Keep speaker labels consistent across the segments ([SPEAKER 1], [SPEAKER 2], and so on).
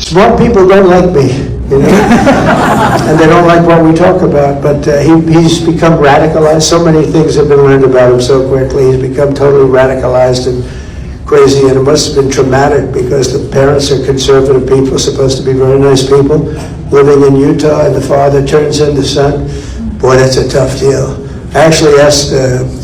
[SPEAKER 1] Smart people don't like me, you know, and they don't like what we talk about, but he's become radicalized. So many things have been learned about him so quickly. He's become totally radicalized and crazy, and it must have been traumatic because the parents are conservative people, supposed to be very nice people, living in Utah, and the father turns in the son. Boy, that's a tough deal. I actually asked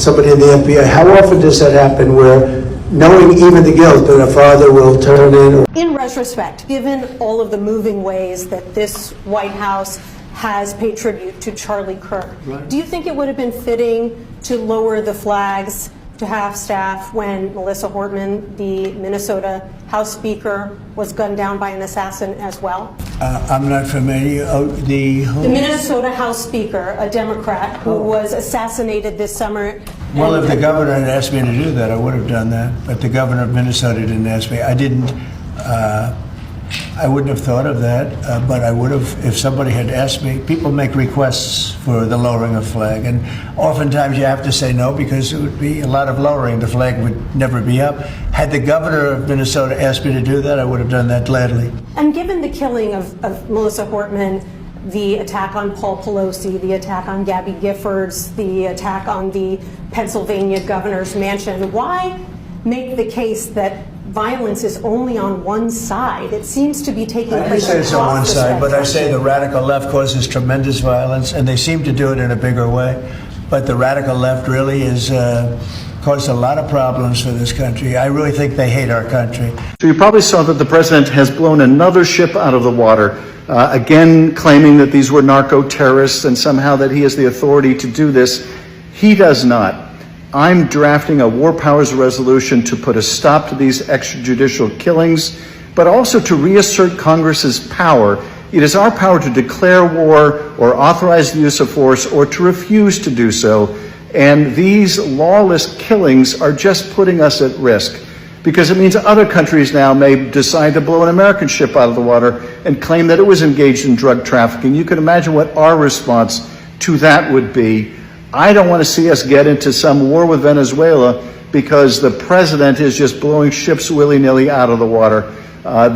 [SPEAKER 1] somebody in the FBI, how often does that happen where, knowing even the guilt, that a father will turn in?
[SPEAKER 2] In retrospect, given all of the moving ways that this White House has paid tribute to Charlie Kirk, do you think it would have been fitting to lower the flags to half-staff when Melissa Hortman, the Minnesota House Speaker, was gunned down by an assassin as well?
[SPEAKER 1] I'm not familiar. The
[SPEAKER 2] Minnesota House Speaker, a Democrat, who was assassinated this summer.
[SPEAKER 1] Well, if the governor had asked me to do that, I would have done that. But the governor of Minnesota didn't ask me. I didn't. I wouldn't have thought of that, but I would have if somebody had asked me. People make requests for the lowering of flag, and oftentimes you have to say no because it would be a lot of lowering. The flag would never be up. Had the governor of Minnesota asked me to do that, I would have done that gladly.
[SPEAKER 2] And given the killing of Melissa Hortman, the attack on Paul Pelosi, the attack on Gabby Giffords, the attack on the Pennsylvania governor's mansion, why make the case that violence is only on one side? It seems to be taking place.
[SPEAKER 1] I say it's on one side, but I say the radical left causes tremendous violence, and they seem to do it in a bigger way. But the radical left really is caused a lot of problems for this country. I really think they hate our country.
[SPEAKER 3] So you probably saw that the president has blown another ship out of the water, again claiming that these were narco-terrorists and somehow that he has the authority to do this. He does not. I'm drafting a war powers resolution to put a stop to these extrajudicial killings, but also to reassert Congress's power. It is our power to declare war or authorize the use of force or to refuse to do so. And these lawless killings are just putting us at risk because it means other countries now may decide to blow an American ship out of the water and claim that it was engaged in drug trafficking. You can imagine what our response to that would be. I don't want to see us get into some war with Venezuela because the president is just blowing ships willy-nilly out of the water.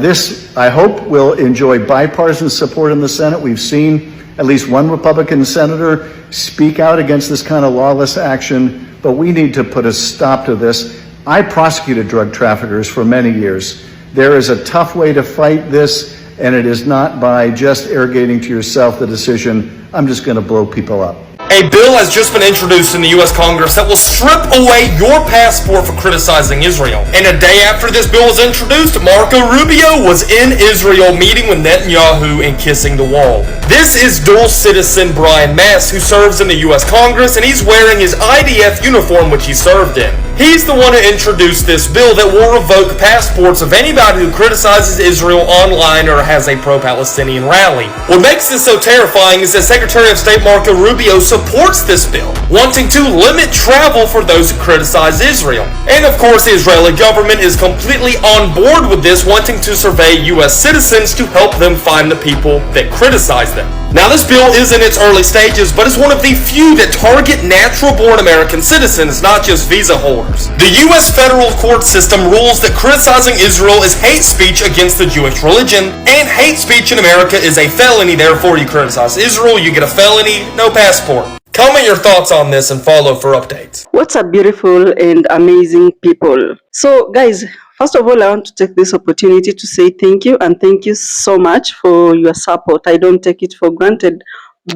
[SPEAKER 3] This, I hope, will enjoy bipartisan support in the Senate. We've seen at least one Republican senator speak out against this kind of lawless action, but we need to put a stop to this. I prosecuted drug traffickers for many years. There is a tough way to fight this, and it is not by just arrogating to yourself the decision, I'm just going to blow people up.
[SPEAKER 4] A bill has just been introduced in the U.S. Congress that will strip away your passport for criticizing Israel. And a day after this bill was introduced, Marco Rubio was in Israel meeting with Netanyahu and kissing the wall. This is dual citizen Brian Mast, who serves in the U.S. Congress, and he's wearing his IDF uniform, which he served in. He's the one who introduced this bill that will revoke passports of anybody who criticizes Israel online or has a pro-Palestinian rally. What makes this so terrifying is that Secretary of State Marco Rubio supports this bill, wanting to limit travel for those who criticize Israel. And of course, the Israeli government is completely on board with this, wanting to survey U.S. citizens to help them find the people that criticize them. Now, this bill is in its early stages, but it's one of the few that target natural-born American citizens, not just visa holders. The U.S. federal court system rules that criticizing Israel is hate speech against the Jewish religion, and hate speech in America is a felony. Therefore, you criticize Israel, you get a felony, no passport. Comment your thoughts on this and follow for updates.
[SPEAKER 5] What's up, beautiful and amazing people? So, guys, first of all, I want to take this opportunity to say thank you, and thank you so much for your support. I don't take it for granted,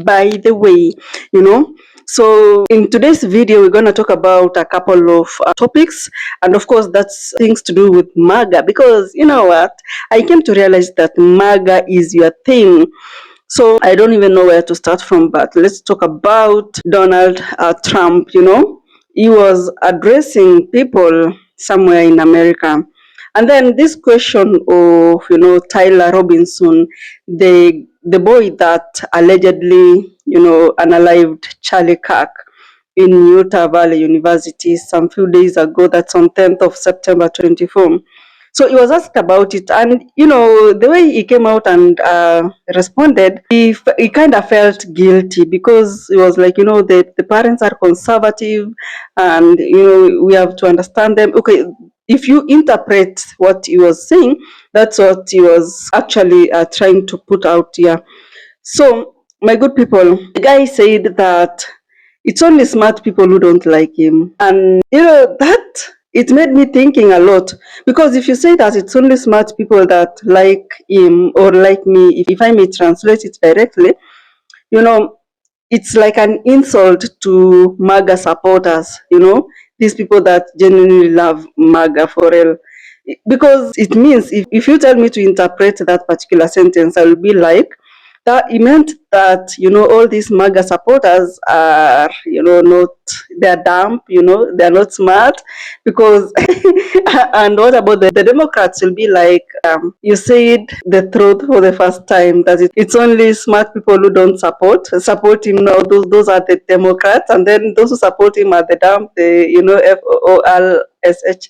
[SPEAKER 5] by the way, you know. So in today's video, we're going to talk about a couple of topics, and of course that's things to do with Maga, because you know what, I came to realize that Maga is your thing. So I don't even know where to start from, but let's talk about Donald Trump. You know, he was addressing people somewhere in America, and then this question of, you know, Tyler Robinson, the boy that allegedly, you know, unalived Charlie Kirk in Utah Valley University some few days ago. That's on 10th of September 24. So he was asked about it, and you know, the way he came out and responded, he kind of felt guilty, because he was like, you know, the parents are conservative, and you know, we have to understand them. Okay, if you interpret what he was saying, that's what he was actually trying to put out here. So, my good people, the guy said that it's only smart people who don't like him. And, that it made me thinking a lot. Because if you say that it's only smart people that like him or like me, if I may translate it directly, you know, it's like an insult to MAGA supporters, these people that genuinely love MAGA for real. Because it means if you tell me to interpret that particular sentence, I will be like, that it meant that, all these MAGA supporters are, not, they're dumb, they're not smart. Because, and what about the Democrats will be like, you said the truth for the first time, that it's only smart people who don't support him now. Those are the Democrats, and then those who support him are the dumb, the, FOOLSH.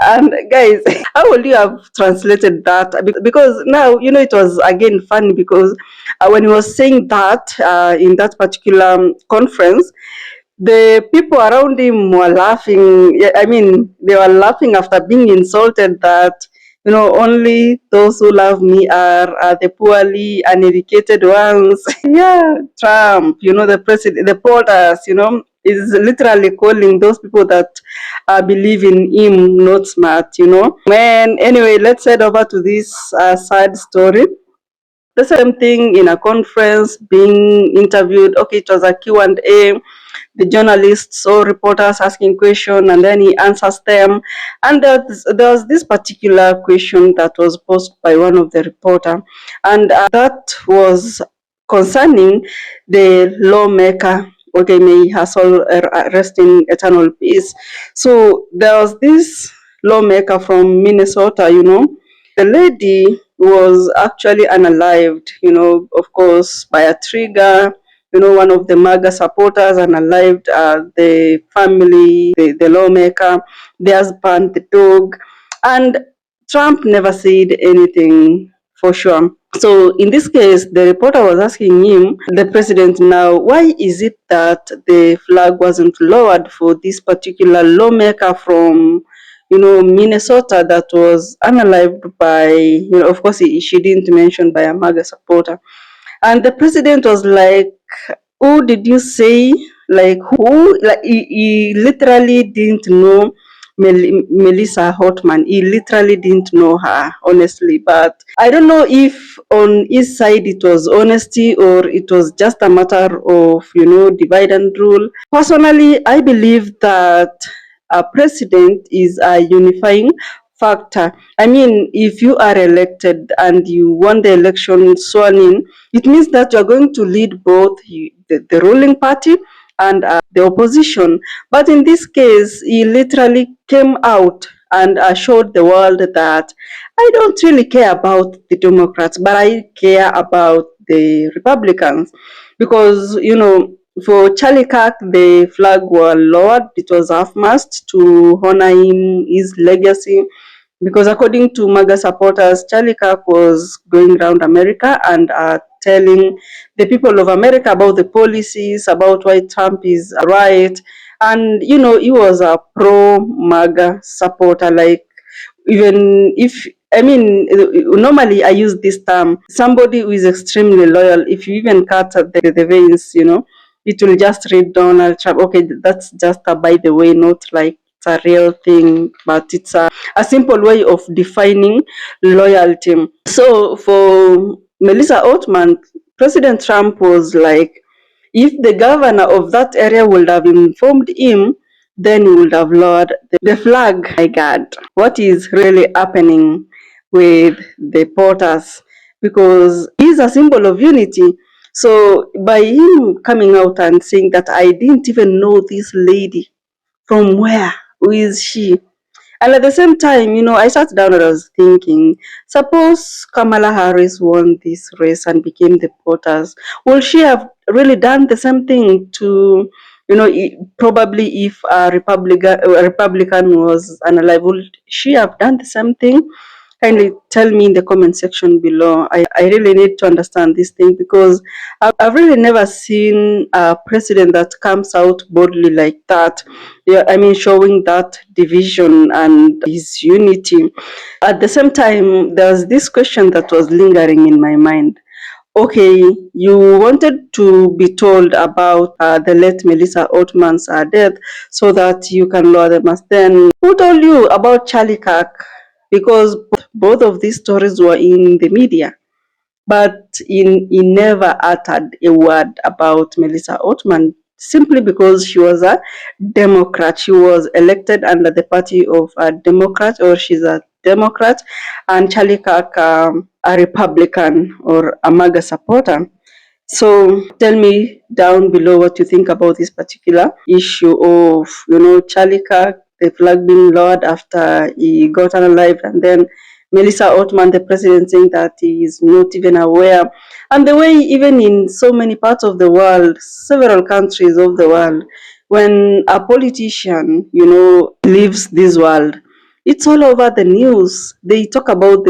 [SPEAKER 5] And guys, how would you have translated that? Because now, it was again funny because when he was saying that in that particular conference, the people around him were laughing. Yeah, I mean, they were laughing after being insulted that, only those who love me are the poorly uneducated ones. Yeah, Trump, the president, the POTUS, is literally calling those people that believe in him not smart. When, anyway, let's head over to this sad story. The same thing in a conference, being interviewed. Okay, it was a Q&A. The journalists or reporters asking question, and then he answers them. And there was this particular question that was posed by one of the reporter, and that was concerning the lawmaker. Okay, may her soul rest in eternal peace. So there was this lawmaker from Minnesota. The lady was actually unalived, of course, by a trigger. One of the MAGA supporters unalived the family, the lawmaker, the husband, the dog. And Trump never said anything for sure. So in this case, the reporter was asking him, the president now, why is it that the flag wasn't lowered for this particular lawmaker from Minnesota that was unalived by, of course, she didn't mention by a MAGA supporter. And the president was like, who did you say? Like, who? Like, he literally didn't know Melissa Hotman. He literally didn't know her, honestly. But I don't know if on his side it was honesty or it was just a matter of, divide and rule. Personally, I believe that a president is a unifying factor. I mean, if you are elected and you won the election sworn in, it means that you're going to lead both the ruling party and the opposition. But in this case, he literally came out and showed the world that I don't really care about the Democrats, but I care about the Republicans. Because, for Charlie Kirk, the flag was lowered. It was half-mast to honor him, his legacy. Because according to MAGA supporters, Charlie Kirk was going around America and telling the people of America about the policies, about why Trump is right. And, he was a pro-MAGA supporter. Like, even if, I mean, normally I use this term, somebody who is extremely loyal, if you even cut the veins, it will just read Donald Trump. Okay, that's just a by the way, not like it's a real thing, but it's a simple way of defining loyalty. So for Melissa Hotman, President Trump was like, if the governor of that area would have informed him, then he would have lowered the flag. My God, what is really happening with the POTUS? Because he's a symbol of unity. So by him coming out and saying that I didn't even know this lady, from where? Who is she? And at the same time, I sat down and I was thinking, suppose Kamala Harris won this race and became the POTUS, will she have really done the same thing to, probably if a Republican was unalive, would she have done the same thing? kindly tell me in the comment section below. I really need to understand this thing, because I've really never seen a president that comes out boldly like that. Yeah, I mean, showing that division and his unity. At the same time, there was this question that was lingering in my mind. Okay, you wanted to be told about the late Melissa Oatman's death so that you can lower the mask. Then, who told you about Charlie Kirk? Because both of these stories were in the media, but he never uttered a word about Melissa Oatman, simply because she was a Democrat. She was elected under the party of a Democrat, or she's a Democrat, and Charlie Kirk, a Republican or a Maga supporter. So tell me down below what you think about this particular issue of, Charlie Kirk, the flag being lowered after he got unalived, and then Melissa Oatman, the president, saying that he is not even aware. And the way, even in so many parts of the world, several countries of the world, when a politician, leaves this world, it's all over the news. They talk about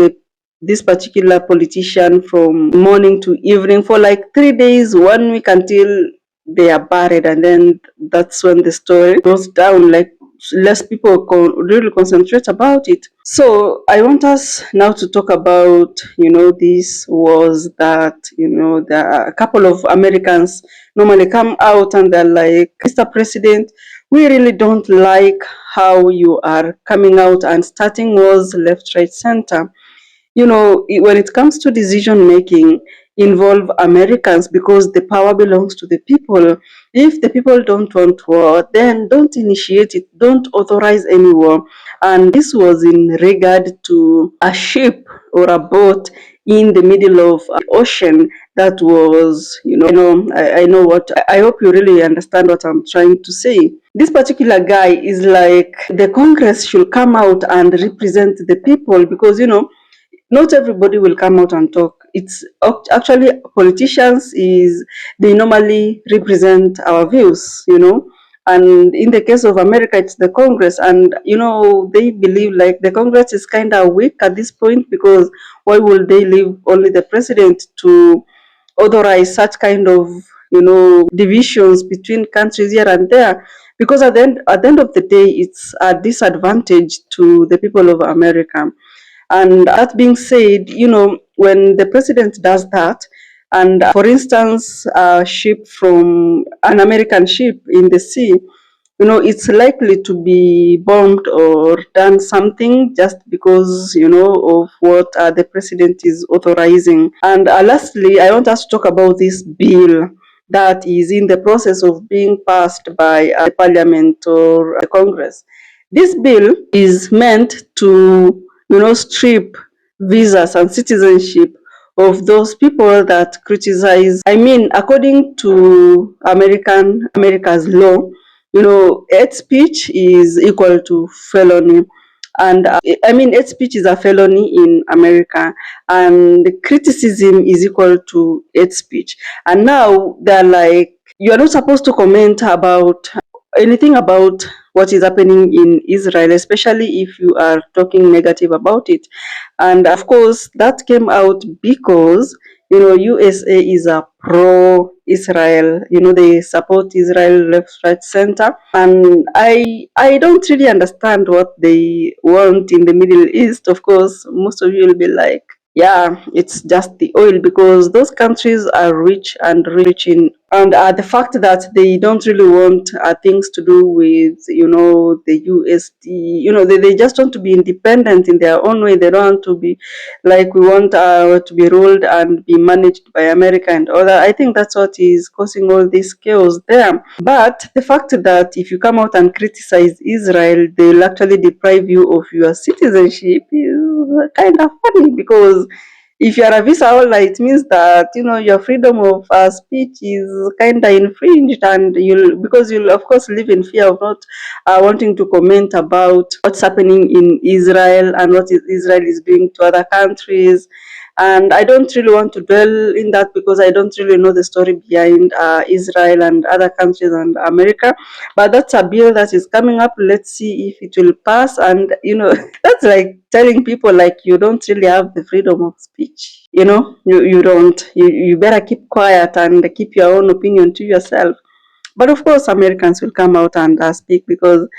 [SPEAKER 5] this particular politician from morning to evening for like 3 days, 1 week, until they are buried, and then that's when the story goes down. Like, less people really concentrate about it. So I want us now to talk about, this was that, there are a couple of Americans normally come out and they're like, Mr. President, we really don't like how you are coming out and starting wars left, right, center. When it comes to decision making, involve Americans, because the power belongs to the people. If the people don't want war, then don't initiate it, don't authorize any war. And this was in regard to a ship or a boat in the middle of the ocean that was, I know what, I hope you really understand what I'm trying to say. This particular guy is like, the Congress should come out and represent the people, because, not everybody will come out and talk. It's actually, politicians they normally represent our views, and in the case of America, it's the Congress. And they believe like the Congress is kind of weak at this point, because why would they leave only the president to authorize such kind of divisions between countries here and there? Because at the end of the day, it's a disadvantage to the people of America. And that being said, when the president does that, and for instance, a ship from an American ship in the sea, it's likely to be bombed or done something just because, of what the president is authorizing. And lastly, I want us to talk about this bill that is in the process of being passed by the parliament or the Congress. This bill is meant to, strip visas and citizenship of those people that criticize. I mean, according to America's law, hate speech is equal to felony. And hate speech is a felony in America, and criticism is equal to hate speech. And now they're like, you are not supposed to comment about anything about what is happening in Israel, especially if you are talking negative about it. And of course, that came out because USA is a pro-Israel. They support Israel left, right, center. And I don't really understand what they want in the Middle East. Of course, most of you will be like, yeah, it's just the oil, because those countries are rich and rich in, and the fact that they don't really want things to do with, the USD, they just want to be independent in their own way. They don't want to be like, we want to be ruled and be managed by America and all that. I think that's what is causing all this chaos there. But the fact that if you come out and criticize Israel, they will actually deprive you of your citizenship is kind of funny, because if you are a visa holder, it means that your freedom of speech is kind of infringed, and you'll of course live in fear of not wanting to comment about what's happening in Israel and what Israel is doing to other countries. And I don't really want to dwell in that because I don't really know the story behind Israel and other countries and America. But that's a bill that is coming up. Let's see if it will pass. And, that's like telling people like you don't really have the freedom of speech. You don't. You better keep quiet and keep your own opinion to yourself. But of course, Americans will come out and speak because,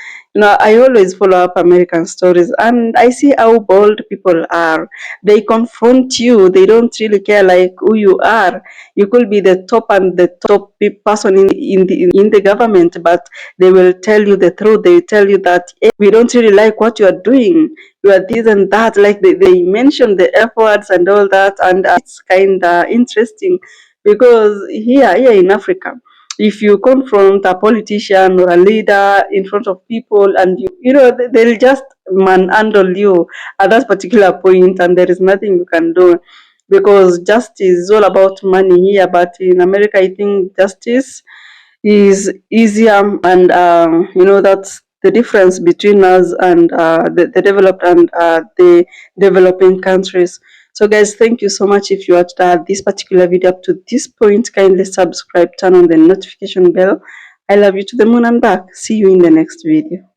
[SPEAKER 5] I always follow up American stories and I see how bold people are. They confront you. They don't really care like who you are. You could be the top and the top person in the government, but they will tell you the truth. They tell you that, hey, we don't really like what you are doing. You are this and that. Like they mention the F words and all that. And it's kind of interesting because here in Africa, if you confront a politician or a leader in front of people and they'll just manhandle you at that particular point and there is nothing you can do because justice is all about money here. But in America, I think justice is easier, and that's the difference between us and the developed and the developing countries. So guys, thank you so much. If you watched this particular video up to this point, kindly subscribe, turn on the notification bell. I love you to the moon and back. See you in the next video.